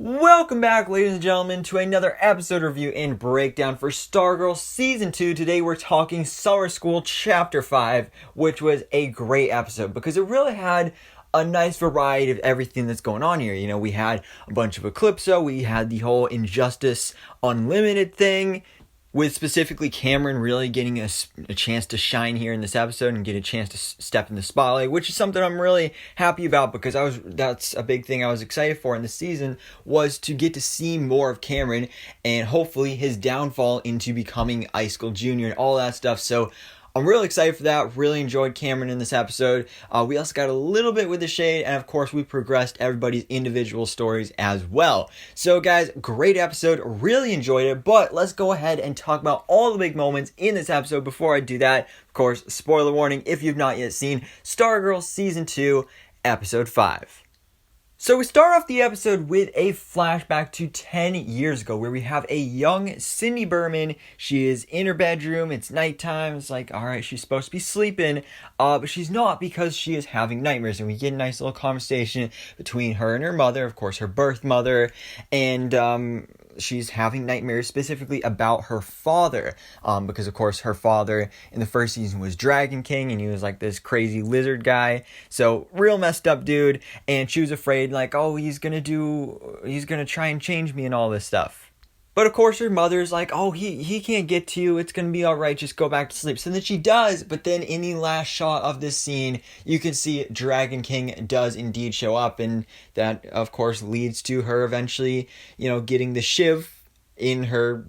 Welcome back, ladies and gentlemen, to another episode review and breakdown for Stargirl Season 2. Today we're talking Summer School Chapter 5, which was a great episode because it really had a nice variety of everything that's going on here. You know, we had a bunch of Eclipso, we had the whole Injustice Unlimited thing, with specifically Cameron really getting a chance to shine here in this episode and get a chance to step in the spotlight, which is something I'm really happy about because that's a big thing I was excited for in the season, was to get to see more of Cameron and hopefully his downfall into becoming Icicle Jr. and all that stuff. So I'm really excited for that. Really enjoyed Cameron in this episode. We also got a little bit with the shade, and of course we progressed everybody's individual stories as well. So guys, great episode. Really enjoyed it, but let's go ahead and talk about all the big moments in this episode. Before I do that, of course, spoiler warning if you've not yet seen Stargirl Season 2, Episode 5. So we start off the episode with a flashback to 10 years ago where we have a young Cindy Berman. She is in her bedroom. It's nighttime. It's like, all right, she's supposed to be sleeping, but she's not because she is having nightmares. And we get a nice little conversation between her and her mother, of course, her birth mother, and she's having nightmares specifically about her father, because of course her father in the first season was Dragon King and he was like this crazy lizard guy, so real messed up dude, and she was afraid like, oh, he's gonna try and change me and all this stuff. But of course her mother's like, oh, he can't get to you, it's gonna be alright, just go back to sleep. So then she does, but then in the last shot of this scene, you can see Dragon King does indeed show up, and that of course leads to her eventually, getting the shiv in her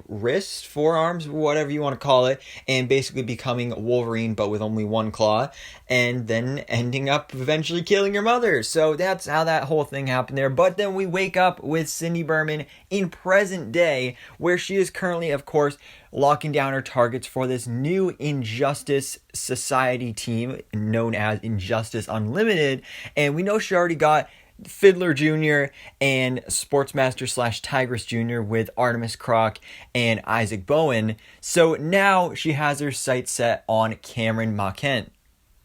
wrist, forearms, whatever you want to call it, and basically becoming Wolverine but with only one claw, and then ending up eventually killing your mother. So that's how that whole thing happened there. But then we wake up with Cindy Berman in present day, where she is currently, of course, locking down her targets for this new Injustice Society team known as Injustice Unlimited, and we know she already got Fiddler Jr. and Sportsmaster / Tigress Jr. with Artemis Croc and Isaac Bowen. So now she has her sights set on Cameron Maken,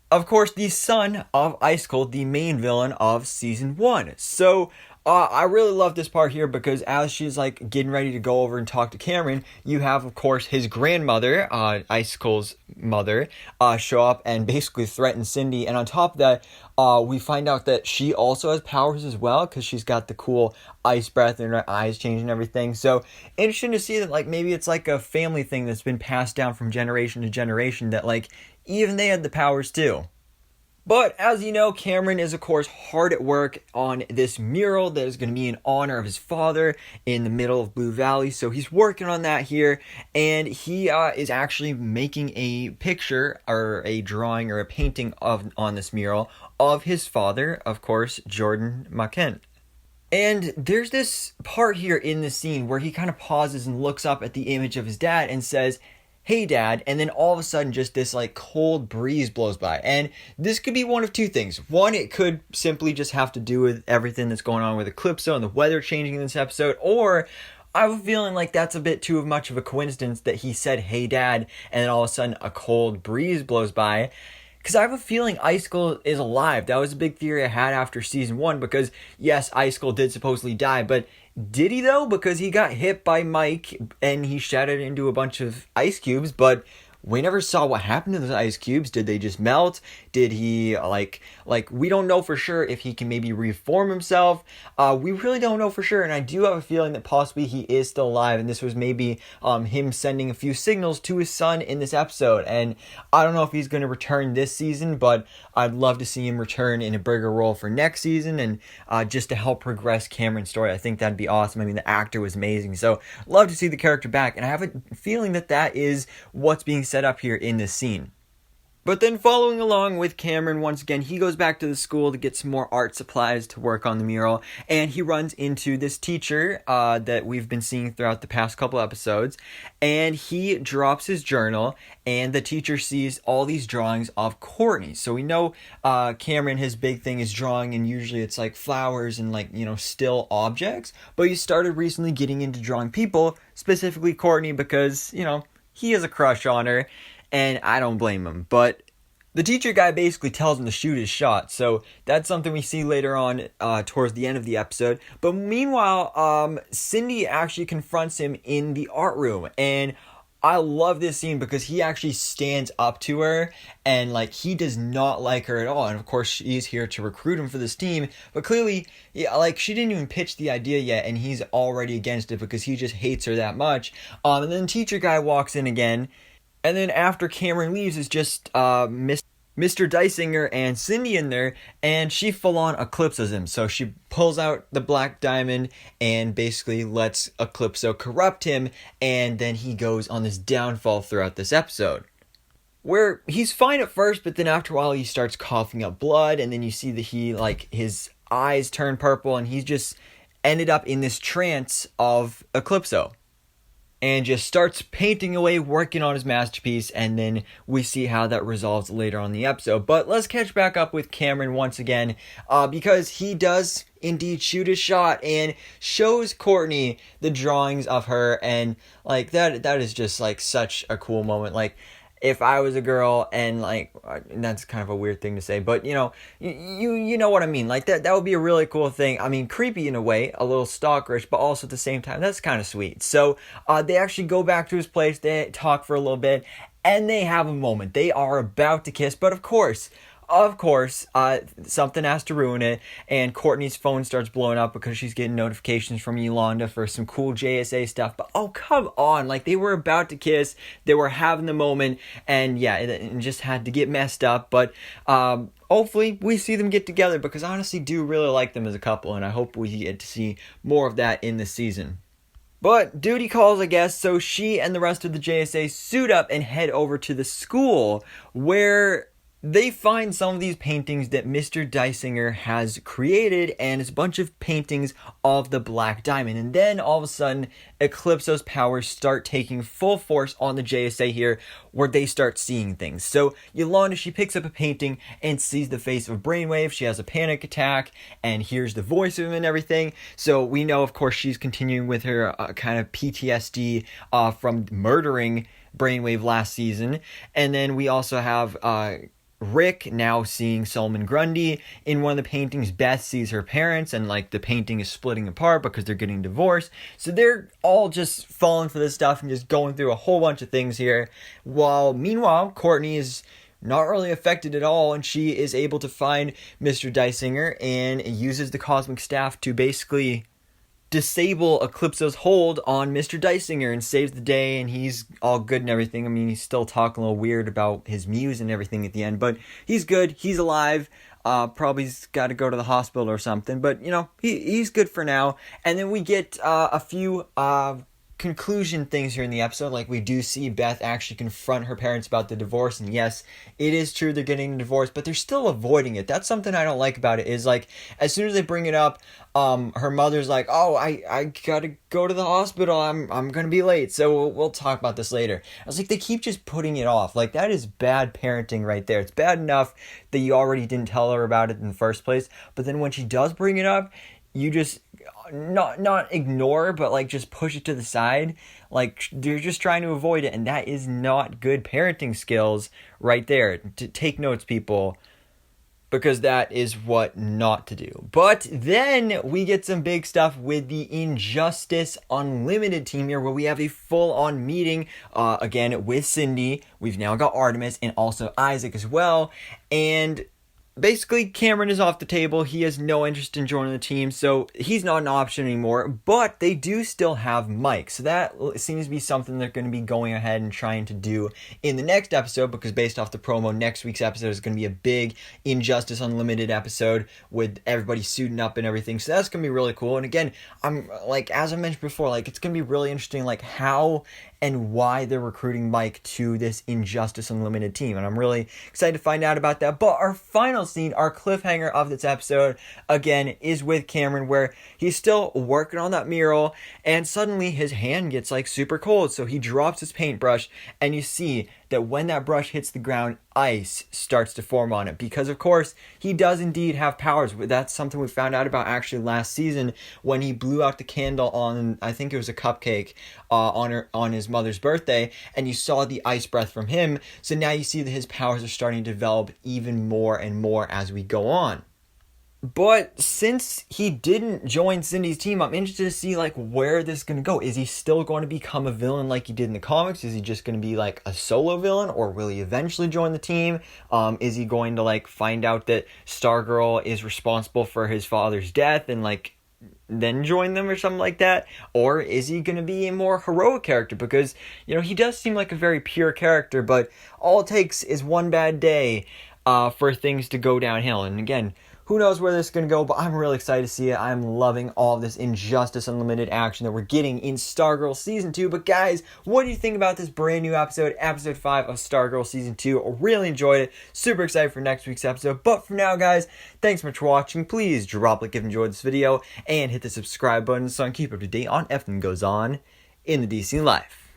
of course, the son of Icicle, the main villain of Season 1. So I really love this part here because as she's like getting ready to go over and talk to Cameron, you have, of course, his grandmother, Icicle's mother, show up and basically threaten Cindy. And on top of that, we find out that she also has powers as well because she's got the cool ice breath and her eyes changing and everything. So interesting to see that like maybe it's like a family thing that's been passed down from generation to generation, that like even they had the powers too. But as you know, Cameron is of course hard at work on this mural that is going to be in honor of his father in the middle of Blue Valley. So he's working on that here, and he is actually making a picture or a drawing or a painting on this mural of his father, of course, Jordan Maken. And there's this part here in the scene where he kind of pauses and looks up at the image of his dad and says, "Hey Dad," and then all of a sudden just this like cold breeze blows by. And this could be one of two things. One, it could simply just have to do with everything that's going on with Eclipso and the weather changing in this episode, or I have a feeling like that's a bit too much of a coincidence that he said, "Hey Dad," and then all of a sudden a cold breeze blows by. Because I have a feeling Icicle is alive. That was a big theory I had after Season 1, because yes, Icicle did supposedly die, but did he though? Because he got hit by Mike and he shattered into a bunch of ice cubes, but we never saw what happened to those ice cubes. Did they just melt? Did he, like we don't know for sure if he can maybe reform himself. We really don't know for sure, and I do have a feeling that possibly he is still alive, and this was maybe him sending a few signals to his son in this episode. And I don't know if he's going to return this season, but I'd love to see him return in a bigger role for next season, and just to help progress Cameron's story. I think that'd be awesome. I mean, the actor was amazing, so love to see the character back, and I have a feeling that that is what's being set up here in this scene. But then following along with Cameron, once again, he goes back to the school to get some more art supplies to work on the mural, and he runs into this teacher that we've been seeing throughout the past couple episodes, and he drops his journal, and the teacher sees all these drawings of Courtney. So we know Cameron, his big thing is drawing, and usually it's like flowers and like, still objects, but he started recently getting into drawing people, specifically Courtney, because, he has a crush on her. And I don't blame him. But the teacher guy basically tells him to shoot his shot. So that's something we see later on towards the end of the episode. But meanwhile, Cindy actually confronts him in the art room. And I love this scene because he actually stands up to her and like he does not like her at all. And of course she's here to recruit him for this team. But clearly, yeah, like she didn't even pitch the idea yet and he's already against it because he just hates her that much. And then the teacher guy walks in again. And then after Cameron leaves, it's just Mr. Bassinger and Cindy in there, and she full-on eclipses him. So she pulls out the black diamond and basically lets Eclipso corrupt him, and then he goes on this downfall throughout this episode. Where he's fine at first, but then after a while he starts coughing up blood, and then you see that his eyes turn purple, and he's just ended up in this trance of Eclipso. And just starts painting away, working on his masterpiece, and then we see how that resolves later on in the episode. But let's catch back up with Cameron once again, because he does indeed shoot his shot and shows Courtney the drawings of her, and like that is just like such a cool moment. Like, if I was a girl and like, that's kind of a weird thing to say, but you know what I mean. Like that would be a really cool thing. I mean, creepy in a way, a little stalkerish, but also at the same time, that's kind of sweet. So they actually go back to his place, they talk for a little bit, and they have a moment. They are about to kiss, but of course, something has to ruin it, and Courtney's phone starts blowing up because she's getting notifications from Yolanda for some cool JSA stuff. But oh, come on, like they were about to kiss, they were having the moment, and yeah, it just had to get messed up. But hopefully we see them get together because I honestly do really like them as a couple, and I hope we get to see more of that in this season. But duty calls, I guess, so she and the rest of the JSA suit up and head over to the school where they find some of these paintings that Mr. Bassinger has created, and it's a bunch of paintings of the Black Diamond. And then all of a sudden, Eclipso's powers start taking full force on the JSA here, where they start seeing things. So Yolanda, she picks up a painting and sees the face of Brainwave. She has a panic attack and hears the voice of him and everything. So we know, of course, she's continuing with her kind of PTSD from murdering Brainwave last season. And then we also have Rick now seeing Solomon Grundy in one of the paintings. Beth sees her parents, and like the painting is splitting apart because they're getting divorced. So they're all just falling for this stuff and just going through a whole bunch of things here. While meanwhile, Courtney is not really affected at all, and she is able to find Mr. Bassinger and uses the cosmic staff to basically disable Eclipso's hold on Mr. Bassinger and saves the day, and he's all good and everything. I mean, he's still talking a little weird about his muse and everything at the end, but he's good, he's alive. Probably's got to go to the hospital or something, but you know, he's good for now. And then we get a few conclusion things here in the episode. Like, we do see Beth actually confront her parents about the divorce, and yes, it is true they're getting a divorce, but they're still avoiding it. That's something I don't like about it, is like, as soon as they bring it up, her mother's like, oh, I gotta go to the hospital, I'm gonna be late, so we'll talk about this later. I was like, they keep just putting it off. Like, that is bad parenting right there. It's bad enough that you already didn't tell her about it in the first place, but then when she does bring it up, you just not ignore, but like just push it to the side. Like, you're just trying to avoid it, and that is not good parenting skills right there. To take notes, people, because that is what not to do. But then we get some big stuff with the Injustice Unlimited team here, where we have a full-on meeting again with Cindy. We've now got Artemis and also Isaac as well, and basically, Cameron is off the table. He has no interest in joining the team, so he's not an option anymore. But they do still have Mike, so that seems to be something they're going to be going ahead and trying to do in the next episode, because based off the promo, next week's episode is going to be a big Injustice Unlimited episode with everybody suiting up and everything. So that's going to be really cool. And again, I'm like, as I mentioned before, like, it's going to be really interesting, like, how and why they're recruiting Mike to this Injustice Unlimited team. And I'm really excited to find out about that. But our final scene, our cliffhanger of this episode, again, is with Cameron, where he's still working on that mural, and suddenly his hand gets like super cold. So he drops his paintbrush, and you see that when that brush hits the ground, ice starts to form on it. Because, of course, he does indeed have powers. That's something we found out about actually last season when he blew out the candle on, I think it was a cupcake, on his mother's birthday, and you saw the ice breath from him. So now you see that his powers are starting to develop even more and more as we go on. But since he didn't join Cindy's team, I'm interested to see like where this is going to go. Is he still going to become a villain like he did in the comics? Is he just going to be like a solo villain, or will he eventually join the team? Is he going to like find out that Stargirl is responsible for his father's death and like then join them or something like that? Or is he going to be a more heroic character? Because, you know, he does seem like a very pure character, but all it takes is one bad day for things to go downhill. And again, who knows where this is going to go, but I'm really excited to see it. I'm loving all of this Injustice Unlimited action that we're getting in Stargirl Season 2. But guys, what do you think about this brand new episode, Episode 5 of Stargirl Season 2? I really enjoyed it. Super excited for next week's episode. But for now, guys, thanks so much for watching. Please drop a like if you enjoyed this video and hit the subscribe button so I can keep up to date on everything that goes on in the DC life.